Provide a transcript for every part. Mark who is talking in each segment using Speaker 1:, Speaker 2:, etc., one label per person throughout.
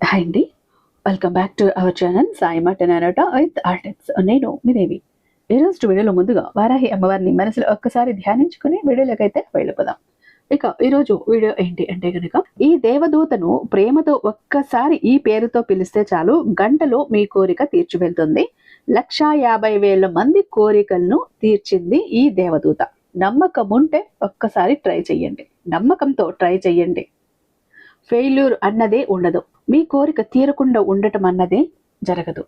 Speaker 1: Hi అండి, welcome back to our channel Sai మాట నారాట with ఆర్టిక్స్. నేను మీ దేవి. ఈరోజు వీడియోలో ముందుగా వారాహి అమ్మవారిని మనసులో ఒక్కసారి ధ్యానించుకుని వీడియోలోకి అయితే వెళ్ళిపోదాం. ఇక ఈరోజు వీడియో ఏంటి అంటే కనుక, ఈ దేవదూతను ప్రేమతో ఒక్కసారి ఈ పేరుతో పిలిస్తే చాలు, గంటలో మీ కోరిక తీర్చి వెళ్తుంది. 1,50,000 మంది కోరికలను తీర్చింది ఈ దేవదూత. నమ్మకం ఉంటే ఒక్కసారి ట్రై చెయ్యండి, నమ్మకంతో ట్రై చెయ్యండి. ఫెయిల్యూర్ అన్నదే ఉండదు. మీ కోరిక తీరకుండా ఉండటం అన్నదే జరగదు.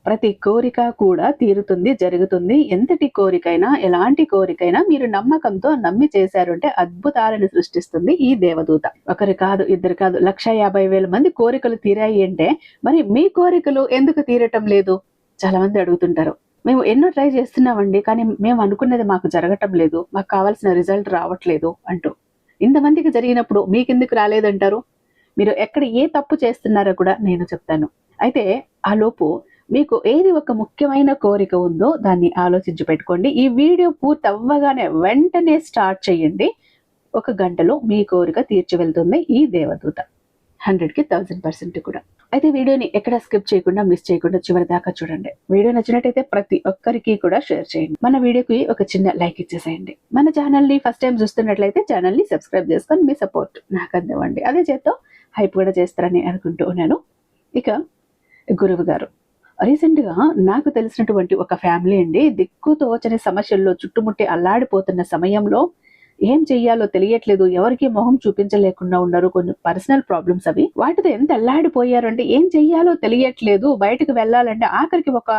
Speaker 1: ప్రతి కోరిక కూడా తీరుతుంది, జరుగుతుంది. ఎంతటి కోరికైనా, ఎలాంటి కోరికైనా మీరు నమ్మకంతో నమ్మి చేశారంటే అద్భుతాలను సృష్టిస్తుంది ఈ దేవదూత. ఒకరు కాదు, ఇద్దరు కాదు, 1,50,000 మంది కోరికలు తీరాయి అంటే మరి మీ కోరికలు ఎందుకు తీరటం లేదు? చాలా మంది అడుగుతుంటారు. మేము ఎన్నో ట్రై చేస్తున్నామండి, కానీ మేము అనుకున్నది మాకు జరగటం లేదు, మాకు కావాల్సిన రిజల్ట్ రావట్లేదు అంటూ. ఇంతమందికి జరిగినప్పుడు మీకెందుకు రాలేదంటారు? మీరు ఎక్కడ ఏ తప్పు చేస్తున్నారో కూడా నేను చెప్తాను. అయితే ఆ లోపు మీకు ఏది ఒక ముఖ్యమైన కోరిక ఉందో దాన్ని ఆలోచించి పెట్టుకోండి. ఈ వీడియో పూర్తి అవ్వగానే వెంటనే స్టార్ట్ చేయండి. 1 గంటలో మీ కోరిక తీర్చి వెళ్తుంది ఈ దేవదూత, 100కి 1000% కూడా. అయితే వీడియోని ఎక్కడ స్కిప్ చేయకుండా, మిస్ చేయకుండా చివరి దాకా చూడండి. వీడియో నచ్చినట్టయితే ప్రతి ఒక్కరికి కూడా షేర్ చేయండి. మన వీడియోకి ఒక చిన్న లైక్ ఇచ్చేసేయండి. మన ఛానల్ని ఫస్ట్ టైం చూస్తున్నట్లయితే ఛానల్ని సబ్స్క్రైబ్ చేసుకొని మీ సపోర్ట్ నాకు అందివ్వండి. అదే చేత్తో హైప్ కూడా చేస్తారని అనుకుంటూ ఉన్నాను. ఇక గురువు గారు రీసెంట్గా నాకు తెలిసినటువంటి ఒక ఫ్యామిలీ అండి, దిక్కుతోచని సమస్యల్లో చుట్టుముట్టి అల్లాడిపోతున్న సమయంలో ఏం చెయ్యాలో తెలియట్లేదు, ఎవరికి మొహం చూపించలేకుండా ఉన్నారు. కొన్ని పర్సనల్ ప్రాబ్లమ్స్ అవి. వాటితో ఎంత అల్లాడిపోయారు అంటే ఏం చెయ్యాలో తెలియట్లేదు. బయటకు వెళ్ళాలంటే ఆఖరికి ఒక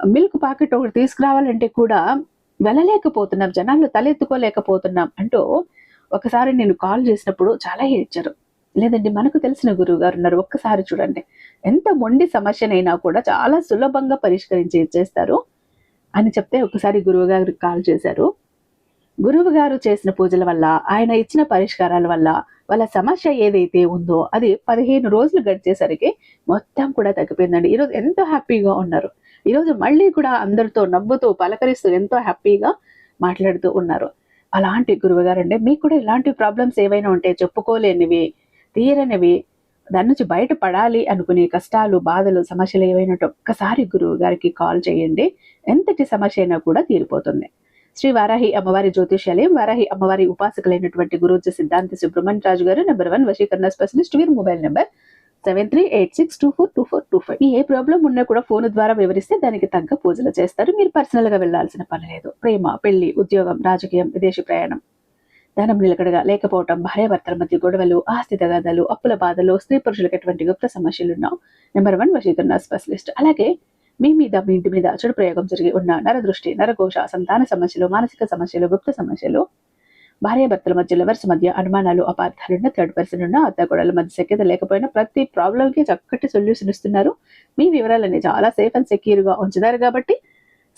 Speaker 1: మిల్క్ ప్యాకెట్ ఒకటి తీసుకురావాలంటే కూడా వెళ్ళలేకపోతున్నాం, జనాలు తలెత్తుకోలేకపోతున్నాం అంటూ ఒకసారి నేను కాల్ చేసినప్పుడు చాలా ఏడ్చారు. లేదండి, మనకు తెలిసిన గురువు గారు ఉన్నారు, ఒక్కసారి చూడండి, ఎంత మొండి సమస్యనైనా కూడా చాలా సులభంగా పరిష్కరించి ఇచ్చేస్తారు అని చెప్తే ఒకసారి గురువు గారికి కాల్ చేశారు. గురువు గారు చేసిన పూజల వల్ల, ఆయన ఇచ్చిన పరిష్కారాల వల్ల వాళ్ళ సమస్య ఏదైతే ఉందో అది 15 రోజులు గడిచేసరికి మొత్తం కూడా తగ్గిపోయిందండి. ఈరోజు ఎంతో హ్యాపీగా ఉన్నారు. ఈరోజు మళ్ళీ కూడా అందరితో నవ్వుతూ పలకరిస్తూ ఎంతో హ్యాపీగా మాట్లాడుతూ ఉన్నారు. అలాంటి గురువు గారు అండి. మీకు కూడా ఇలాంటి ప్రాబ్లమ్స్ ఏవైనా ఉంటే, చెప్పుకోలేనివి, తీరనివి, దాని నుంచి బయటపడాలి అనుకునే కష్టాలు, బాధలు, సమస్యలు ఏవైనా ఒక్కసారి గురువు గారికి కాల్ చేయండి. ఎంతటి సమస్య అయినా కూడా తీరిపోతుంది. శ్రీ వారాహి అమ్మవారి జ్యోతిష్యాలయం, వారాహి అమ్మవారి ఉపాసకులైనటువంటి గురూజీ సిద్ధాంతి సుబ్రహ్మణ్య రాజు గారు, నెంబర్ 1 వశీకరణ స్పెషలిస్ట్. వీరి మొబైల్ నెంబర్ 7386242425. ఏ ప్రాబ్లం ఉన్నా కూడా ఫోన్ ద్వారా వివరిస్తే దానికి తగ్గ పూజలు చేస్తారు. మీరు పర్సనల్ గా వెళ్లాల్సిన పని లేదు. ప్రేమ, పెళ్లి, ఉద్యోగం, రాజకీయం, విదేశీ ప్రయాణం, ధనం నిలకడగా లేకపోవటం, భార్యాభర్తల మధ్య గొడవలు, ఆస్తి తగాదాలు, అప్పుల బాధలు, స్త్రీ పురుషులకు ఎటువంటి గుప్త సమస్యలున్నా నెంబర్ 1 వశీకరణ స్పెషలిస్ట్. అలాగే మీ మీద, మీ ఇంటి మీద చెడు ప్రయోగం జరిగి ఉన్న నరదృష్టి, నరఘోష, సంతాన సమస్యలు, మానసిక సమస్యలు, గుప్త సమస్యలు, భార్యాభర్తల మధ్య, లవర్స్ మధ్య అనుమానాలు, అపార్థాలున్న, థర్డ్ పర్సన్ ఉన్న, అత్తగొడల మధ్య సఖ్యత లేకపోయినా ప్రతి ప్రాబ్లంకి చక్కటి సొల్యూషన్ ఇస్తున్నారు. మీ వివరాలన్నీ చాలా సేఫ్ అండ్ సెక్యూర్ గా ఉంచుతారు కాబట్టి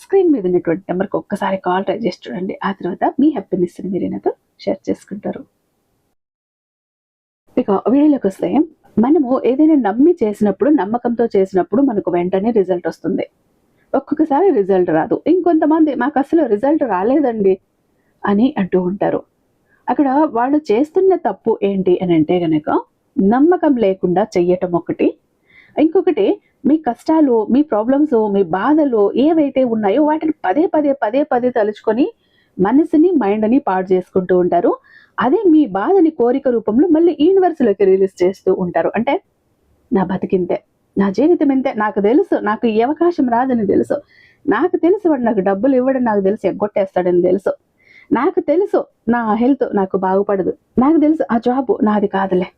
Speaker 1: స్క్రీన్ మీద ఉన్నటువంటి నెంబర్కి ఒక్కసారి కాల్ ట్రై చేసి చూడండి. ఆ తర్వాత మీ హ్యాపీనెస్ ని మీరు నాతో షేర్ చేసుకుంటారు. ఇక వీడియోలోకి వస్తే, మనము ఏదైనా నమ్మి చేసినప్పుడు, నమ్మకంతో చేసినప్పుడు మనకు వెంటనే రిజల్ట్ వస్తుంది. ఒక్కొక్కసారి రిజల్ట్ రాదు. ఇంకొంతమంది మాకు అసలు రిజల్ట్ రాలేదండి అని అంటూ ఉంటారు. అక్కడ వాళ్ళు చేస్తున్న తప్పు ఏంటి అని అంటే గనక, నమ్మకం లేకుండా చెయ్యటం ఒకటి. ఇంకొకటి, మీ కష్టాలు, మీ ప్రాబ్లమ్స్, మీ బాధలు ఏవైతే ఉన్నాయో వాటిని పదే పదే తలుచుకొని మనసుని, మైండ్ని పాడు చేసుకుంటూ ఉంటారు. అదే మీ బాధని కోరిక రూపంలో మళ్ళీ యూనివర్స్లోకి రిలీజ్ చేస్తూ ఉంటారు. అంటే నా బతికింతే, నా జీవితం ఇంతే, నాకు తెలుసు, నాకు ఈ అవకాశం రాదని తెలుసు, నాకు తెలుసు వాడు నాకు డబ్బులు ఇవ్వడం, నాకు తెలుసు ఎగ్గొట్టేస్తాడని తెలుసు, నాకు తెలుసు నా హెల్త్ నాకు బాగుపడదు, నాకు తెలుసు ఆ జాబ్ నాది కాదులే,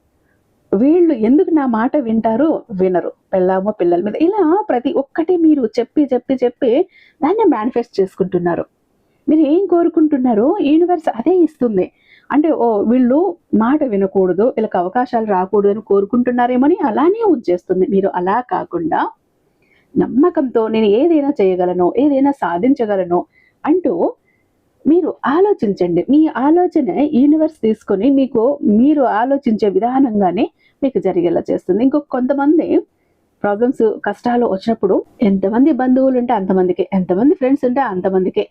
Speaker 1: వీళ్ళు ఎందుకు నా మాట వింటారు, వినరు, పెళ్ళామో పిల్లల మీద, ఇలా ప్రతి ఒక్కటి మీరు చెప్పి చెప్పి చెప్పి దాన్ని మేనిఫెస్ట్ చేసుకుంటున్నారు. మీరు ఏం కోరుకుంటున్నారో యూనివర్స్ అదే ఇస్తుంది. అంటే వీళ్ళు మాట వినకూడదు, వీళ్ళకి అవకాశాలు రాకూడదు అని కోరుకుంటున్నారేమని అలానే ఉంచేస్తుంది. మీరు అలా కాకుండా నమ్మకంతో నేను ఏదైనా చేయగలను, ఏదైనా సాధించగలను అంటూ మీరు ఆలోచించండి. మీ ఆలోచన యూనివర్స్ తీసుకొని మీరు ఆలోచించే విధానంగానే మీకు జరిగేలా చేస్తుంది. కొంతమంది ప్రాబ్లమ్స్, కష్టాలు వచ్చినప్పుడు ఎంతమంది బంధువులు ఉంటే అంతమందికి, ఎంతమంది ఫ్రెండ్స్ ఉంటే అంతమందికి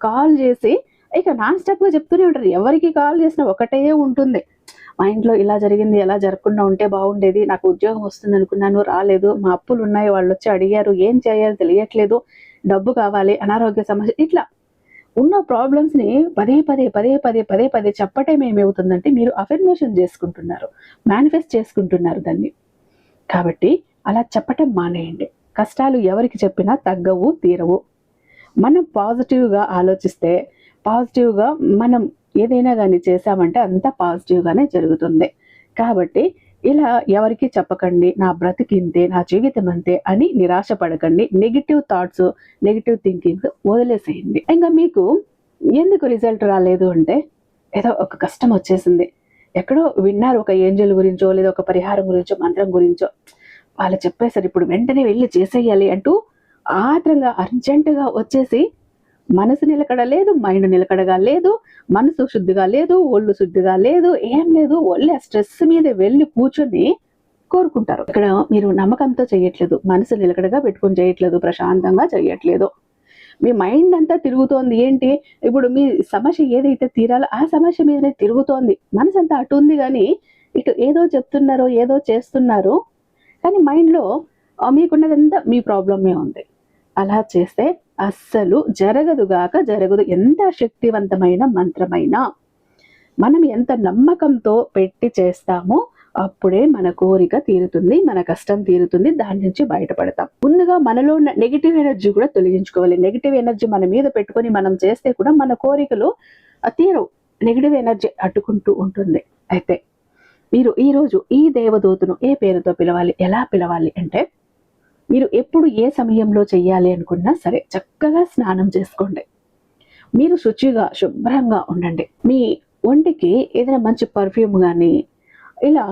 Speaker 1: కాల్ చేసి ఇక నాన్ స్టాప్ గా చెప్తూనే ఉంటారు. ఎవరికి కాల్ చేసినా ఒకటే ఉంటుంది, మా ఇంట్లో ఇలా జరిగింది, ఎలా జరగకుండా ఉంటే బాగుండేది, నాకు ఉద్యోగం వస్తుంది అనుకున్నాను రాలేదు, మా అప్పులు ఉన్నాయి, వాళ్ళు వచ్చి అడిగారు, ఏం చేయాలో తెలియట్లేదు, డబ్బు కావాలి, అనారోగ్య సమస్య, ఇట్లా ఉన్న ప్రాబ్లమ్స్ని పదే పదే పదే పదే పదే పదే చెప్పటం ఏమవుతుందంటే మీరు అఫర్మేషన్ చేసుకుంటున్నారు, మేనిఫెస్ట్ చేసుకుంటున్నారు దాన్ని. కాబట్టి అలా చెప్పటం మానేయండి. కష్టాలు ఎవరికి చెప్పినా తగ్గవు, తీరవు. మనం పాజిటివ్గా ఆలోచిస్తే, పాజిటివ్గా మనం ఏదైనా కానీ చేసామంటే అంతా పాజిటివ్గానే జరుగుతుంది. కాబట్టి ఇలా ఎవరికి చెప్పకండి, నా బ్రతికింతే, నా జీవితం అంతే అని నిరాశ పడకండి. నెగిటివ్ థాట్స్, నెగిటివ్ థింకింగ్ వదిలేసేయండి. ఇంకా మీకు ఎందుకు రిజల్ట్ రాలేదు అంటే, ఏదో ఒక కష్టం వచ్చేసింది, ఎక్కడో విన్నారు ఒక ఏంజల్ గురించో, లేదా ఒక పరిహారం గురించో, మంత్రం గురించో, వాళ్ళు చెప్పేసారు ఇప్పుడు వెంటనే వెళ్ళి చేసేయాలి అంటూ ఆత్రంగా అర్జెంటుగా వచ్చేసి మనసు నిలకడ లేదు, మైండ్ నిలకడగా లేదు, మనసు శుద్ధిగా లేదు, ఒళ్ళు శుద్ధిగా లేదు, ఏం లేదు, ఒళ్ళే స్ట్రెస్ మీద వెళ్ళి కూర్చొని కోరుకుంటారు. ఇక్కడ మీరు నమ్మకంతో చేయట్లేదు, మనసు నిలకడగా పెట్టుకొని చేయట్లేదు, ప్రశాంతంగా చేయట్లేదు. మీ మైండ్ అంతా తిరుగుతోంది. ఏంటి ఇప్పుడు మీ సమస్య ఏదైతే తీరాలో ఆ సమస్య మీదనే తిరుగుతోంది. మనసు అంతా అటు ఉంది కానీ ఇటు ఏదో చెప్తున్నారో ఏదో చేస్తున్నారు, కానీ మైండ్లో మీకున్నదంతా మీ ప్రాబ్లమే ఉంది. అలా చేస్తే అస్సలు జరగదుగాక జరగదు. ఎంత శక్తివంతమైన మంత్రమైనా మనం ఎంత నమ్మకంతో పెట్టి చేస్తామో అప్పుడే మన కోరిక తీరుతుంది, మన కష్టం తీరుతుంది, దాని నుంచి బయటపడతాం. ముందుగా మనలో ఉన్న నెగిటివ్ ఎనర్జీ కూడా తొలగించుకోవాలి. నెగిటివ్ ఎనర్జీ మన మీద పెట్టుకొని మనం చేస్తే కూడా మన కోరికలు తీరవు, నెగిటివ్ ఎనర్జీ అడ్డుకుంటూ ఉంటుంది. అయితే మీరు ఈరోజు ఈ దేవదూతను ఏ పేరుతో పిలవాలి, ఎలా పిలవాలి అంటే, మీరు ఎప్పుడు ఏ సమయంలో చెయ్యాలి అనుకున్నా సరే చక్కగా స్నానం చేసుకోండి. మీరు శుచిగా శుభ్రంగా ఉండండి. మీ ఒంటికి ఏదైనా మంచి పర్ఫ్యూమ్ కానీ ఇలా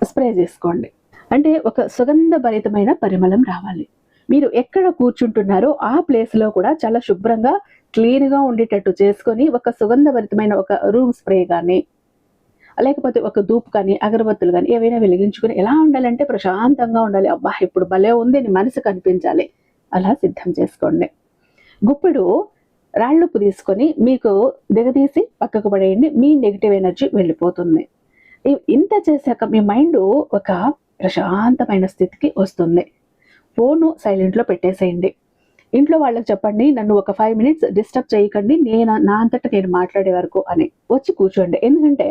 Speaker 1: స్ప్రే చేసుకోండి. అంటే ఒక సుగంధభరితమైన పరిమళం రావాలి. మీరు ఎక్కడ కూర్చుంటున్నారో ఆ ప్లేస్లో కూడా చాలా శుభ్రంగా క్లీన్గా ఉండేటట్టు చేసుకొని ఒక సుగంధభరితమైన ఒక రూమ్ స్ప్రే కానీ, లేకపోతే ఒక ధూప్ కానీ, అగరబత్తులు కానీ ఏవైనా వెలిగించుకుని ఎలా ఉండాలంటే ప్రశాంతంగా ఉండాలి. అబ్బా ఇప్పుడు భలే ఉంది అని మనసు కనిపించాలి. అలా సిద్ధం చేసుకోండి. గుప్పెడు రాళ్ళుప్పు తీసుకొని మీకు దిగదీసి పక్కకు పడేయండి. మీ నెగిటివ్ ఎనర్జీ వెళ్ళిపోతుంది. ఇంత చేశాక మీ మైండ్ ఒక ప్రశాంతమైన స్థితికి వస్తుంది. ఫోను సైలెంట్లో పెట్టేసేయండి. ఇంట్లో వాళ్ళకి చెప్పండి, నన్ను ఒక 5 minutes డిస్టర్బ్ చేయకండి, నా అంతటా నేను మాట్లాడే వరకు అని. వచ్చి కూర్చోండి. ఎందుకంటే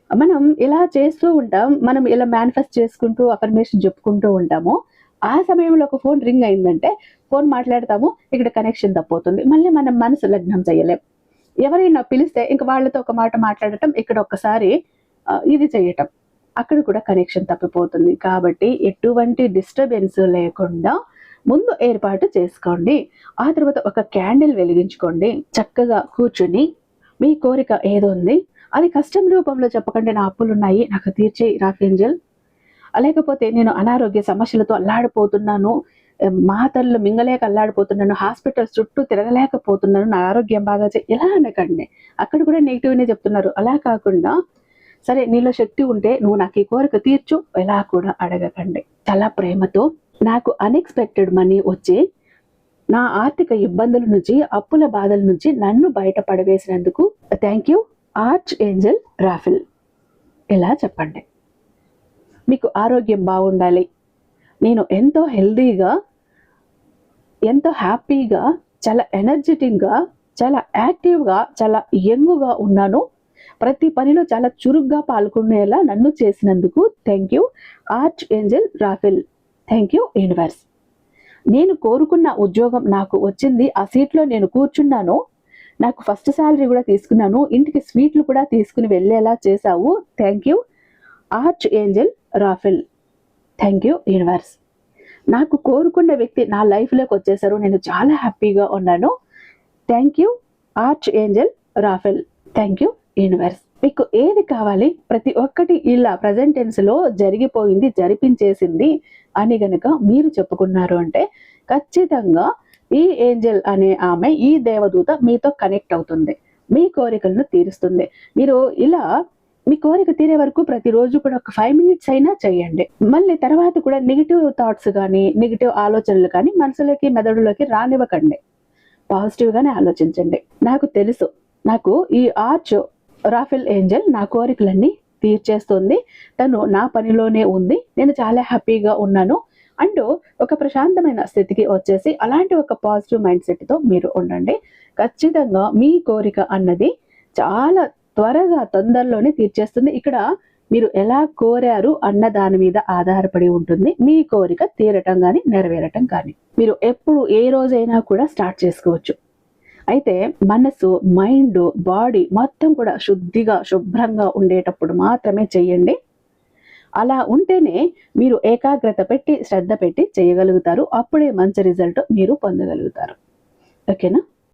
Speaker 1: మనం ఇలా చేస్తూ ఉంటాం, మనం ఇలా మేనిఫెస్ట్ చేసుకుంటూ అఫర్మేషన్ చెప్పుకుంటూ ఉంటాము. ఆ సమయంలో ఒక ఫోన్ రింగ్ అయిందంటే ఫోన్ మాట్లాడతాము, ఇక్కడ కనెక్షన్ తప్పుతుంది, మళ్ళీ మనం మనసు లగ్నం చేయలేం. ఎవరైనా పిలిస్తే ఇంక వాళ్ళతో ఒక మాట మాట్లాడటం, ఇక్కడ ఒక్కసారి ఇది చేయటం, అక్కడ కూడా కనెక్షన్ తప్పిపోతుంది. కాబట్టి ఎటువంటి డిస్టర్బెన్స్ లేకుండా ముందు ఏర్పాటు చేసుకోండి. ఆ తర్వాత ఒక క్యాండిల్ వెలిగించుకోండి. చక్కగా కూర్చుని మీ కోరిక ఏదో ఉంది అది కష్టం రూపంలో చెప్పకండి. నా అప్పులు ఉన్నాయి, నాకు తీర్చే రాఫేంజల్, లేకపోతే నేను అనారోగ్య సమస్యలతో అల్లాడిపోతున్నాను, మాతల్లో మింగలేక అల్లాడిపోతున్నాను, హాస్పిటల్స్ చుట్టూ తిరగలేకపోతున్నాను, నా ఆరోగ్యం బాగా ఇలా అనకండి. అక్కడ కూడా నెగిటివ్నే చెప్తున్నారు. అలా కాకుండా సరే నీలో శక్తి ఉంటే నువ్వు నాకు ఈ కోరిక తీర్చు, ఎలా కూడా అడగకండి. చాలా ప్రేమతో నాకు అన్ఎక్స్పెక్టెడ్ మనీ వచ్చి నా ఆర్థిక ఇబ్బందుల నుంచి, అప్పుల బాధల నుంచి నన్ను బయట పడవేసినందుకు thank you arch Angel Raphael, ఇలా చెప్పండి. మీకు ఆరోగ్యం బాగుండాలి, నేను ఎంతో హెల్దీగా, ఎంతో హ్యాపీగా, చాలా ఎనర్జెటిక్గా, చాలా యాక్టివ్గా, చాలా యంగ్గా ఉన్నాను, ప్రతి పనిలో చాలా చురుగ్గా పాల్గొనేలా నన్ను చేసినందుకు thank you arch Angel Raphael, thank you universe. నేను కోరుకున్న ఉద్యోగం నాకు వచ్చింది, ఆ సీట్లో నేను కూర్చున్నాను, నాకు ఫస్ట్ శాలరీ కూడా తీసుకున్నాను, ఇంటికి స్వీట్లు కూడా తీసుకుని వెళ్ళేలా చేశావు, thank you arch Angel Raphael, thank you universe. నాకు కోరుకున్న వ్యక్తి నా లైఫ్లోకి వచ్చేసారు, నేను చాలా హ్యాపీగా ఉన్నాను, thank you arch Angel Raphael, thank you universe. మీకు ఏది కావాలి ప్రతి ఒక్కటి ఇలా ప్రజెంట్ టెన్స్లో జరిగిపోయింది, జరిపించేసింది అని గనుక మీరు చెప్పుకున్నారు అంటే ఖచ్చితంగా ఈ ఏంజల్ అనే ఆమె, ఈ దేవదూత మీతో కనెక్ట్ అవుతుంది, మీ కోరికలను తీరుస్తుంది. మీరు ఇలా మీ కోరిక తీరే వరకు ప్రతిరోజు కూడా ఒక 5 minutes అయినా చేయండి. మళ్ళీ తర్వాత కూడా నెగిటివ్ థాట్స్ కానీ, నెగిటివ్ ఆలోచనలు కానీ మనసులోకి, మెదడులోకి రానివ్వకండి. పాజిటివ్గానే ఆలోచించండి. నాకు తెలుసు, నాకు ఈ ఆర్చ్ రాఫెల్ ఏంజల్ నా కోరికలన్నీ తీర్చేస్తుంది, తను నా పనిలోనే ఉంది, నేను చాలా హ్యాపీగా ఉన్నాను అంటూ ఒక ప్రశాంతమైన స్థితికి వచ్చేసి అలాంటి ఒక పాజిటివ్ మైండ్ సెట్తో మీరు ఉండండి. ఖచ్చితంగా మీ కోరిక అన్నది చాలా త్వరగా తొందరలోనే తీర్చేస్తుంది. ఇక్కడ మీరు ఎలా కోరారు అన్న దాని మీద ఆధారపడి ఉంటుంది మీ కోరిక తీరటం కానీ నెరవేరటం కానీ. మీరు ఎప్పుడు ఏ రోజైనా కూడా స్టార్ట్ చేసుకోవచ్చు. అయితే మనసు, మైండ్, బాడీ మొత్తం కూడా శుద్ధిగా శుభ్రంగా ఉండేటప్పుడు మాత్రమే చెయ్యండి. అలా ఉంటేనే మీరు ఏకాగ్రత పెట్టి శ్రద్ధ పెట్టి చేయగలుగుతారు. అప్పుడే మంచి రిజల్ట్ మీరు పొందగలుగుతారు. ఓకేనా?